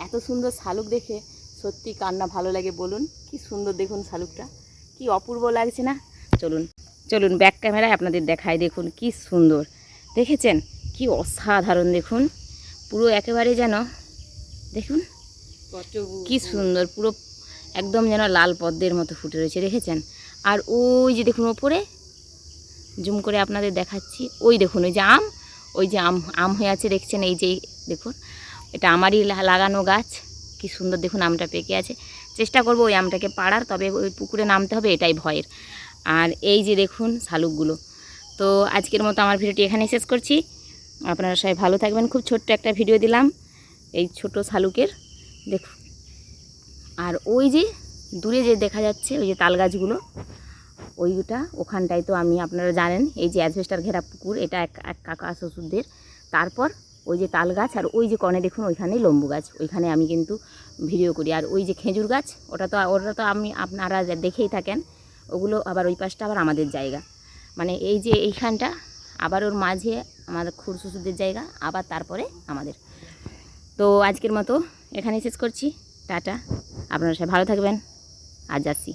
এত সুন্দর শালুক দেখে সত্যি কান্না ভালো লাগে বলুন। কি সুন্দর দেখুন শালুকটা, কি অপূর্ব লাগছে না? চলুন চলুন ব্যাক ক্যামেরায় আপনাদের দেখাই। দেখুন কি সুন্দর, দেখেছেন? কি অসাধারণ দেখুন, পুরো একেবারে যেন দেখুন কি সুন্দর, পুরো একদম যেন লাল পদ্মের মতো ফুটে রয়েছে, দেখেছেন? আর ওই যে দেখুন ওপরে জুম করে আপনাদের দেখাচ্ছি, ওই দেখুন ওই যে আম, ওই যে আম আম হয়ে আছে দেখছেন, এই যে দেখুন এটা আমারই লাগানো গাছ। কি সুন্দর দেখুন আমটা পেকে আছে। চেষ্টা করব ওই আমটাকে পাড়ার, তবে ওই পুকুরে নামতে হবে এটাই ভয়ের। আর এই যে দেখুন শালুকগুলো। তো আজকের মতো আমার ভিডিওটি এখানেই শেষ করছি। আপনারা সবাই ভালো থাকবেন। খুব ছোট্ট একটা ভিডিও দিলাম এই ছোট শালুকের, দেখুন। আর ওই যে দূরে যে দেখা যাচ্ছে ওই যে তাল গাছগুলো, ওখানটায় তো আমি, আপনারা জানেন এই যে অ্যাজবেস্টার ঘেরা পুকুর, এটা এক কাকা শ্বশুরদের। তারপর ওই যে তাল গাছ, আর ওই যে কনে দেখুন ওইখানেই লম্বু গাছ, ওইখানে আমি কিন্তু ভিডিও করি। আর ওই যে খেজুর গাছ, ওটা তো আমি, আপনারা দেখেই থাকেন। ওগুলো আবার ওই পাশটা আবার আমাদের জায়গা, মানে এই যে এইখানটা আবার ওর মাঝে আমাদের খুড় শ্বশুরদের জায়গা, আবার তারপরে আমাদের। তো আজকের মতো এখানেই শেষ করছি। টাটা, আপনারা সবাই ভালো থাকবেন। আজ যাচ্ছি।